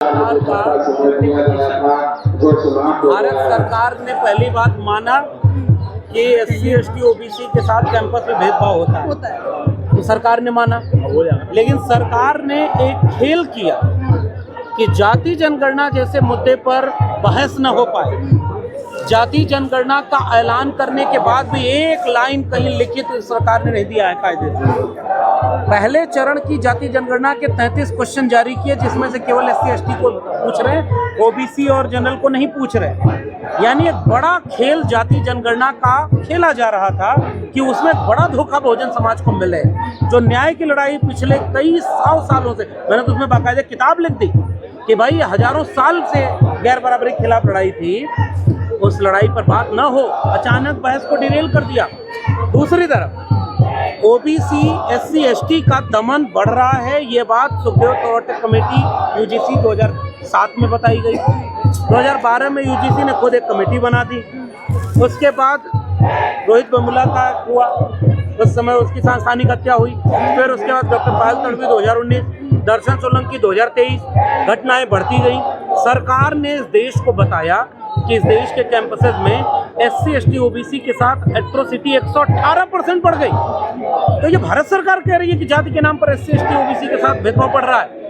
सरकार का भारत सरकार ने पहली बात माना कि SC ST OBC के साथ कैंपस में भेदभाव होता है, तो सरकार ने माना। लेकिन सरकार ने एक खेल किया कि जाति जनगणना जैसे मुद्दे पर बहस न हो पाए। जाति जनगणना का ऐलान करने के बाद भी एक लाइन कहीं लिखित सरकार ने नहीं दिया है कायदे से। पहले चरण की जाति जनगणना के 33 क्वेश्चन जारी किए, जिसमें से केवल SC ST को पूछ रहे हैं, OBC और जनरल को नहीं पूछ रहे। यानी एक बड़ा खेल जाति जनगणना का खेला जा रहा था कि उसमें बड़ा धोखा बहुजन समाज को मिले। जो न्याय की लड़ाई पिछले कई 100 सालों से, मैंने तो उसमें बाकायदा किताब लिख दी कि भाई हजारों साल से गैर बराबरी के खिलाफ लड़ाई थी, उस लड़ाई पर बात न हो, अचानक बहस को डिरेल कर दिया। दूसरी तरफ OBC SC ST का दमन बढ़ रहा है, ये बात सुखदेव तोरटे कमेटी UGC 2007 में बताई गई। 2012 में UGC ने खुद एक कमेटी बना दी। उसके बाद रोहित वेमुला का हुआ, उस समय उसकी सांस्थानिक हत्या हुई। फिर उसके बाद डॉक्टर पायल तड़वी 2019, दर्शन सोलंकी 2023, घटनाएं बढ़ती गई। सरकार ने इस देश को बताया कि इस देश के कैंपसेस में SC ST OBC के साथ एट्रोसिटी 118% बढ़ गई। तो ये भारत सरकार कह रही है कि जाति के नाम पर SC ST OBC के साथ भेदभाव बढ़ रहा है।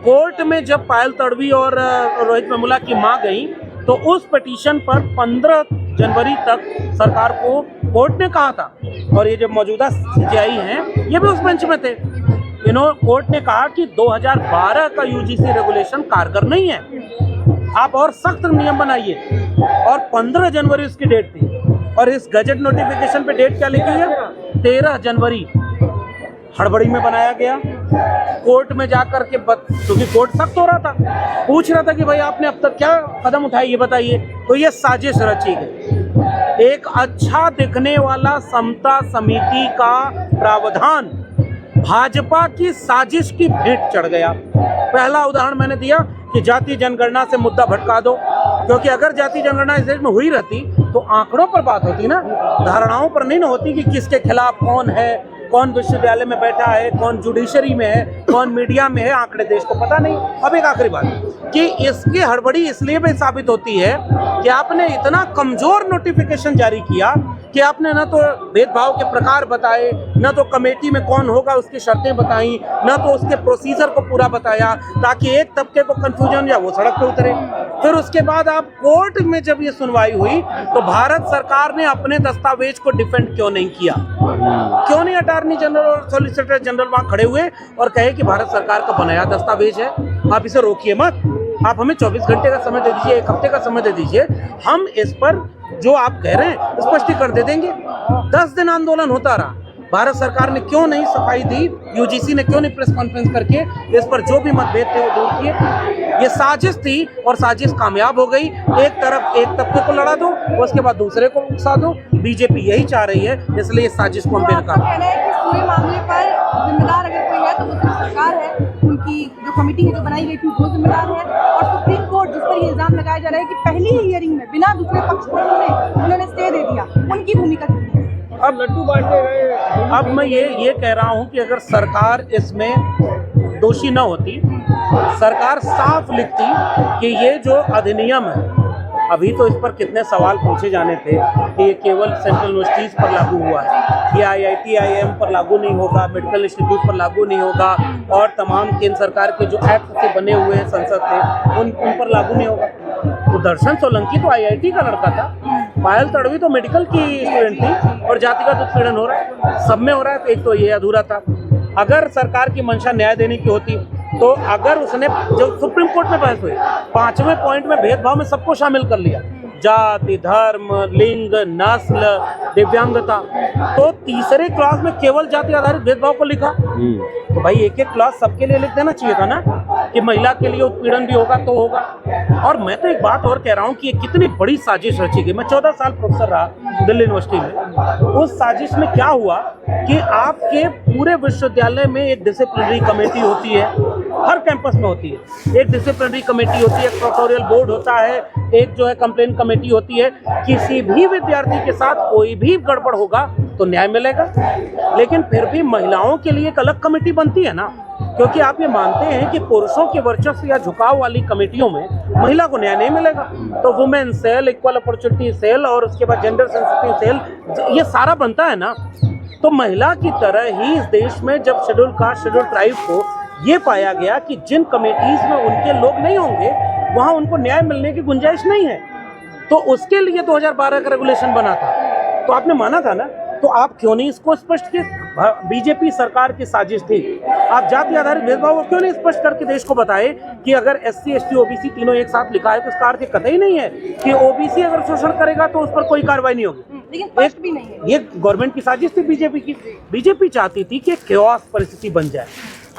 कोर्ट में जब पायल तड़वी और रोहित वेमुला की मां गई, तो उस पिटीशन पर 15 जनवरी तक सरकार को कोर्ट ने कहा था, और ये जो मौजूदा CJI हैं ये भी उस बेंच में थे। कोर्ट ने कहा कि 2012 का UGC रेगुलेशन कारगर नहीं है, आप और सख्त नियम बनाइए। और 15 जनवरी उसकी डेट थी, और इस गजट नोटिफिकेशन पे डेट क्या लिखी है? 13 जनवरी। हड़बड़ी में बनाया गया। कोर्ट में जाकर के क्योंकि कोर्ट सख्त हो रहा था, पूछ रहा था कि भाई आपने अब तक क्या कदम उठाए ये बताइए। तो ये साजिश रची गई। एक अच्छा दिखने वाला समता समिति का प्रावधान भाजपा की साजिश की भेंट चढ़ गया। पहला उदाहरण मैंने दिया कि जाति जनगणना से मुद्दा भटका दो, क्योंकि अगर जाति जनगणना इस देश में हुई रहती तो आंकड़ों पर बात होती ना, धारणाओं पर नहीं ना होती कि किसके खिलाफ कौन है, कौन विश्वविद्यालय में बैठा है, कौन जुडिशरी में है, कौन मीडिया में है, आंकड़े देश को पता नहीं। अब एक आखिरी बात कि इसकी हड़बड़ी इसलिए भी साबित होती है कि आपने इतना कमजोर नोटिफिकेशन जारी किया कि आपने न तो भेदभाव के प्रकार बताए, न तो कमेटी में कौन होगा उसकी शर्तें बताई, न तो उसके प्रोसीजर को पूरा बताया, ताकि एक तबके को कंफ्यूजन या वो सड़क पे उतरे। फिर उसके बाद आप कोर्ट में जब ये सुनवाई हुई तो भारत सरकार ने अपने दस्तावेज को डिफेंड क्यों नहीं किया? क्यों नहीं अटॉर्नी जनरल और सॉलिसिटर जनरल वहां खड़े हुए और कहे कि भारत सरकार का बनाया दस्तावेज है, आप इसे रोकिए मत, आप हमें 24 घंटे का समय दे दीजिए, 1 हफ्ते का समय दे दीजिए, हम इस पर जो आप कह रहे हैं स्पष्टीकरण दे देंगे। 10 दिन आंदोलन होता रहा, भारत सरकार ने क्यों नहीं सफाई दी? UGC ने क्यों नहीं प्रेस कॉन्फ्रेंस करके इस पर जो भी मतभेद थे वो दूर किए? ये साजिश थी और साजिश कामयाब हो गई। एक तरफ एक तबके को लड़ा दो, उसके बाद दूसरे को उकसा दो। बीजेपी यही चाह रही है, इसलिए इस साजिश को हम बेनकाब। कहना है कि इस पूरे मामले पर जिम्मेदार अगर कोई है तो वो सिर्फ सरकार है, उनकी जो कमेटी है जो बनाई गई थी वो जिम्मेदार है, और सुप्रीम कोर्ट जिस पर ये इल्जाम लगाया जा रहा है कि पहली ही हियरिंग में बिना दूसरे पक्ष को उन्होंने स्टे दे दिया, उनकी भूमिका क्या है? अब लड्डू बांटते गए। अब मैं ये कह रहा हूं कि अगर सरकार इसमें दोषी न होती, सरकार साफ लिखती कि ये जो अधिनियम है, अभी तो इस पर कितने सवाल पूछे जाने थे कि ये केवल सेंट्रल यूनिवर्सिटीज़ पर लागू हुआ है, ये IIT IIM पर लागू नहीं होगा, मेडिकल इंस्टीट्यूट पर लागू नहीं होगा, और तमाम केंद्र सरकार के जो एक्ट से बने हुए हैं संसद से उन पर लागू नहीं होगा। तो दर्शन सोलंकी तो IIT का लड़का था, पायल तड़वी तो मेडिकल की स्टूडेंट थी, और जातिगत उत्पीड़न हो रहा है, सब में हो रहा है। तो एक तो ये अधूरा था। अगर सरकार की मंशा न्याय देने की होती तो अगर उसने जो सुप्रीम कोर्ट में बहस हुई 5वें पॉइंट में भेदभाव में सबको शामिल कर लिया, जाति, धर्म, लिंग, नस्ल, दिव्यांगता, तो तीसरे क्लास में केवल जाति आधारित भेदभाव को लिखा। तो भाई एक क्लास सबके लिए लिख देना चाहिए था ना, कि महिला के लिए उत्पीड़न भी होगा तो होगा। और मैं तो एक बात और कह रहा हूँ कि ये कितनी बड़ी साजिश रची गई। मैं 14 साल प्रोफेसर रहा दिल्ली यूनिवर्सिटी में। उस साजिश में क्या हुआ कि आपके पूरे विश्वविद्यालय में एक डिसिप्लिनरी कमेटी होती है, हर कैंपस में होती है। एक डिसिप्लिनरी कमेटी होती है, एक प्रोक्टोरियल बोर्ड होता है, एक जो है कंप्लेंट कमेटी होती है। किसी भी विद्यार्थी के साथ कोई भी गड़बड़ होगा तो न्याय मिलेगा, लेकिन फिर भी महिलाओं के लिए एक अलग कमेटी बनती है ना, क्योंकि आप ये मानते हैं कि पुरुषों के वर्चस्व या झुकाव वाली कमेटियों में महिला को न्याय नहीं मिलेगा। तो women cell, equal opportunity cell और उसके बाद जेंडर सेंसिटिव सेल, ये सारा बनता है ना। तो महिला की तरह ही इस देश में जब शेड्यूल कास्ट, शेड्यूल ट्राइब को ये पाया गया कि जिन कमेटीज में उनके लोग नहीं होंगे वहाँ उनको न्याय मिलने की गुंजाइश नहीं है, तो उसके लिए 2012 का रेगुलेशन बना था। तो आपने माना था ना, तो आप क्यों नहीं इसको स्पष्ट किए? बीजेपी सरकार की साजिश थी। आप जाति आधारित भेदभाव क्यों नहीं स्पष्ट करके देश को बताए कि अगर SC, ST, OBC तीनों एक साथ लिखा है तो इसका अर्थ कतई नहीं है कि OBC अगर शोषण करेगा तो उस पर कोई कार्रवाई नहीं होगी। लेकिन स्पष्ट भी नहीं है। ये गवर्नमेंट की साजिश थी बीजेपी की। बीजेपी चाहती थी कि केओस परिस्थिति बन जाए।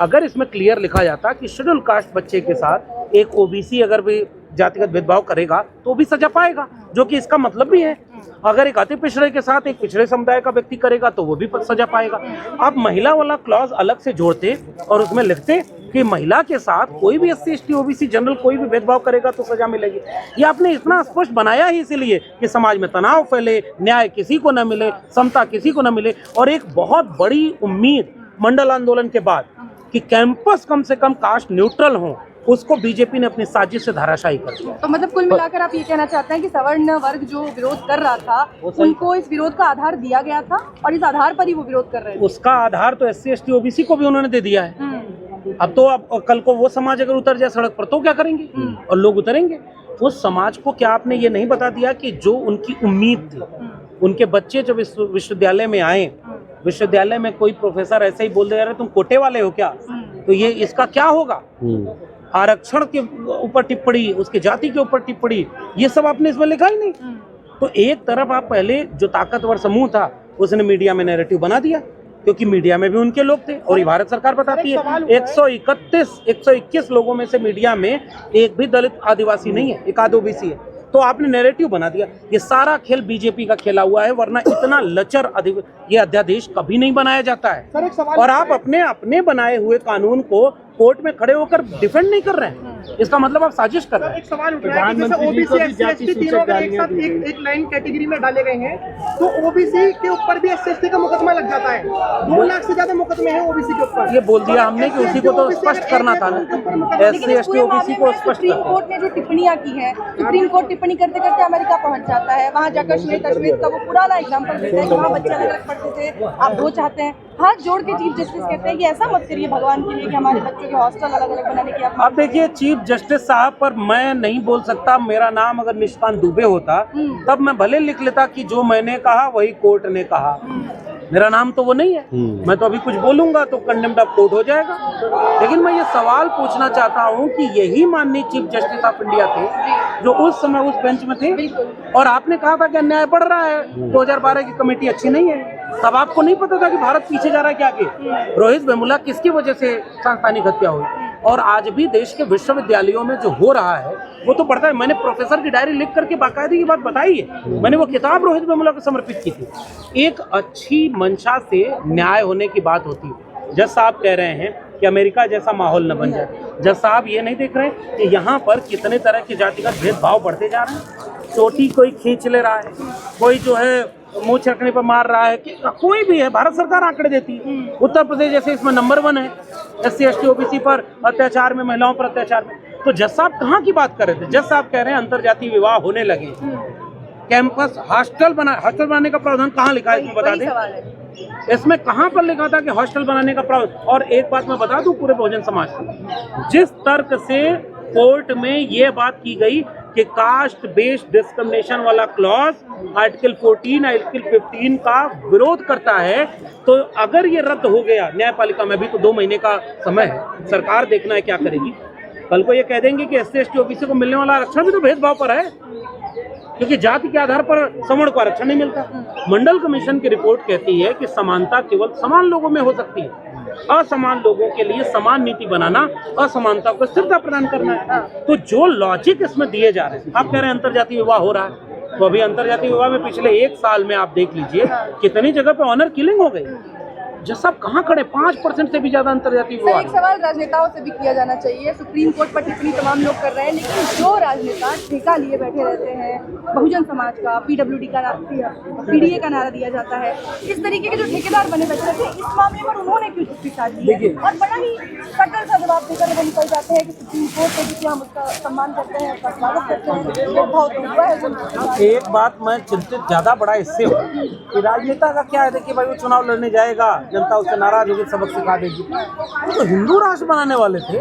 अगर इसमें क्लियर लिखा जाता कि शेड्यूल कास्ट बच्चे के साथ एक OBC अगर भी जातिगत भेदभाव करेगा तो भी सजा पाएगा, जो कि इसका मतलब भी है। अगर एक अति पिछड़े के साथ एक पिछड़े समुदाय का व्यक्ति करेगा तो वो भी सजा पाएगा। आप महिला वाला क्लॉज अलग से जोड़ते और उसमें लिखते कि महिला के साथ कोई भी SC, ST, OBC जनरल कोई भी भेदभाव करेगा तो सजा मिलेगी। ये आपने इतना स्पष्ट बनाया ही इसीलिए कि समाज में तनाव फैले, न्याय किसी को न मिले, समता किसी को न मिले। और एक बहुत बड़ी उम्मीद मंडल आंदोलन के बाद कि कैंपस कम से कम कास्ट न्यूट्रल हो, उसको बीजेपी ने अपनी साजिश से धाराशाही कर दिया। तो मतलब कुल मिलाकर आप ये कहना चाहते हैं कि सवर्ण वर्ग जो विरोध कर रहा था उनको इस विरोध का आधार दिया गया था और इस आधार पर ही वो विरोध कर रहे थे। उसका आधार तो SC, ST, OBC को भी उन्होंने दे दिया है। अब तो अब कल को वो समाज अगर उतर जाए सड़क पर तो क्या करेंगे? और लोग उतरेंगे। उस समाज को क्या आपने ये नहीं बता दिया कि जो उनकी उम्मीद थी, उनके बच्चे जब इस विश्वविद्यालय में आए, विश्वविद्यालय में कोई प्रोफेसर ऐसे ही बोल दे रहे तुम कोटे वाले हो क्या, तो ये इसका क्या होगा? आरक्षण के ऊपर टिप्पणी, उसके जाति के ऊपर टिप्पणी, ये सब आपने इसमें लिखा ही नहीं। तो एक तरफ आप पहले जो ताकतवर समूह था उसने मीडिया में नैरेटिव बना दिया, क्योंकि मीडिया में भी उनके लोग थे और ये भारत सरकार बताती है 121 लोगों में से मीडिया में एक भी दलित आदिवासी नहीं है, एक आध OBC है। तो आपने नैरेटिव बना दिया। ये सारा खेल बीजेपी का खेला हुआ है, वरना इतना लचर ये अध्यादेश कभी नहीं बनाया जाता है। और आप अपने बनाए हुए कानून को कोर्ट में खड़े होकर डिफेंड नहीं कर रहे हैं, इसका मतलब आप साजिश कर रहे हैं। एक सवाल उठ रहा है कि जैसे OBC, SC, ST तीनों अगर एक साथ एक लाइन कैटेगरी में डाले गए हैं तो OBC के ऊपर भी SC, ST का मुकदमा लग जाता है। 2 लाख से ज्यादा मुकदमे हैं OBC के ऊपर। ये बोल दिया हमने कि उसी को तो स्पष्ट करना था ना, SC, ST, OBC को स्पष्ट। सुप्रीम कोर्ट ने जो टिप्पणियां की है, सुप्रीम कोर्ट टिप्पणी करते करते अमेरिका पहुंच जाता है। वहां जाकर श्वेत अश्वेत का वो पुराना एग्जाम्पल देता है कि वहाँ बच्चे अलग अलग पढ़ते थे, आप वो चाहते हैं। हाथ जोड़ के चीफ जस्टिस कहते हैं कि ऐसा मत करिए भगवान के लिए कि हमारे बच्चों के हॉस्टल अलग अलग बनाने की आप। अब देखिए चीफ जस्टिस साहब पर मैं नहीं बोल सकता। मेरा नाम अगर निष्कांत दुबे होता तब मैं भले लिख लेता कि जो मैंने कहा वही कोर्ट ने कहा। मेरा नाम तो वो नहीं है, मैं तो अभी कुछ बोलूंगा तो कंडेम्ड ऑफ कोर्ट हो जाएगा। लेकिन मैं ये सवाल पूछना चाहता हूँ कि यही माननीय चीफ जस्टिस ऑफ इंडिया थे जो उस समय उस बेंच में थे, और आपने कहा था कि अन्याय बढ़ रहा है, 2012 की कमेटी अच्छी नहीं है। तब आपको नहीं पता था कि भारत पीछे जा रहा है क्या कि रोहित वेमुला किसकी वजह से सांस्थानिक हत्या हुई। और आज भी देश के विश्वविद्यालयों में जो हो रहा है वो तो बढ़ता है। मैंने प्रोफेसर की डायरी लिख करके बाकायदे की बात बताई है, मैंने वो किताब रोहित वेमुला को समर्पित की थी। एक अच्छी मंशा से न्याय होने की बात होती है। जज साहब कह रहे हैं कि अमेरिका जैसा माहौल न बन जाए। जज साहब ये नहीं देख रहे कि यहाँ पर कितने तरह के जातिगत भेदभाव बढ़ते जा रहे हैं। चोटी कोई खींच ले रहा है, कोई जो है मुंह छकने पर मार रहा है, कि कोई भी है। भारत सरकार आंकड़े देती है। उत्तर प्रदेश जैसे इसमें नंबर 1 है SC, ST, OBC पर अत्याचार में, महिलाओं पर अत्याचार में। तो जज साहब कहाँ की बात कर रहे थे? जज साहब कह रहे हैं अंतरजातीय विवाह होने लगे, कैंपस हॉस्टल बनाने का प्रावधान कहाँ लिखा है इसमें बता दें। इसमें कहाँ पर लिखा था कि हॉस्टल बनाने का प्रावधान? और एक बात मैं बता दूं पूरे बहुजन समाज को, जिस तर्क से कोर्ट में ये बात की गई कि कास्ट बेस्ड डिस्क्रिमिनेशन वाला क्लॉज आर्टिकल 14 आर्टिकल 15 का विरोध करता है, तो अगर ये रद्द हो गया न्यायपालिका में, भी तो 2 महीने का समय है, सरकार देखना है क्या करेगी। कल को ये कह देंगे कि SC, ST, OBC को मिलने वाला आरक्षण भी तो भेदभाव पर है, क्योंकि जाति के आधार पर सवर्ण को आरक्षण नहीं मिलता। मंडल कमीशन की रिपोर्ट कहती है कि समानता केवल समान लोगों में हो सकती है, असमान लोगों के लिए समान नीति बनाना असमानता को स्थिरता प्रदान करना है। तो जो लॉजिक इसमें दिए जा रहे हैं, आप कह रहे हैं अंतरजातीय विवाह हो रहा है, तो अभी अंतरजातीय विवाह में पिछले 1 साल में आप देख लीजिए कितनी जगह पे ऑनर किलिंग हो गई। जब सब कहाँ खड़े, 5% से भी ज्यादा अंतर्जातीय सर, विवाह एक सवाल राजनेताओं से भी किया जाना चाहिए। सुप्रीम कोर्ट पर टिप्पणी तमाम लोग कर रहे हैं, लेकिन जो राजनेता ठेका लिए बैठे रहते हैं, बहुजन समाज का, पीडब्ल्यूडी का, पीडीए का नारा दिया जाता है, इस तरीके के जो ठेकेदार बने बैठे रहते हैं, इस मामले पर उन्होंने क्यों चुप्पी साध ली है? और बड़ा ही कटर सा जवाब देकर वो निकल जाते हैं कि सुप्रीम कोर्ट है जिसे हम उसका सम्मान करते हैं, उसका स्वागत करते हैं, भेदभाव तो हुआ है जनता के साथ। एक बात मैं चिंतित ज्यादा बड़ा इससे हूँ कि राजनेता का क्या है, देखिए भाई वो चुनाव लड़ने जाएगा, जनता उससे नाराज होगी, सबक सिखा देगी। वो तो हिंदू राष्ट्र बनाने वाले थे,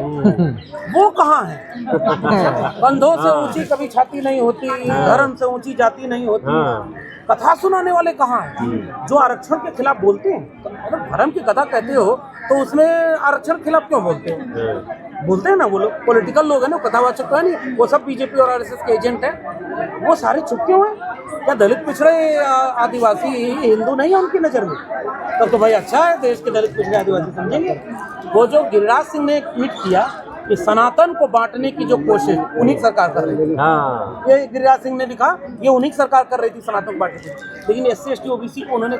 वो कहाँ है? कंधों से ऊंची कभी छाती नहीं होती, धर्म से ऊंची जाति नहीं होती, कथा सुनाने वाले कहाँ हैं? जो आरक्षण के खिलाफ बोलते हैं, तो अगर धर्म की कथा कहते हो तो उसमें आरक्षण के खिलाफ क्यों बोलते हैं? बोलते हैं ना वो लोग, पॉलिटिकल लोग हैं ना, कथावाचक तो है नहीं, वो सब बीजेपी और आरएसएस के एजेंट हैं। वो सारे चुप क्यों हैं? क्या दलित पिछड़े आदिवासी हिंदू नहीं है उनकी नज़र में? तब तो भाई अच्छा है, देश के दलित पिछड़े आदिवासी समझेंगे। वो जो गिरिराज सिंह ने एक ट्वीट किया कि सनातन को बांटने की जो कोशिश उन्हीं की सरकार कर रही थी, ये गिरिराज सिंह ने लिखा, ये उन्हीं की सरकार कर रही थी सनातन को बांटने की, लेकिन SC ST OBC को उन्होंने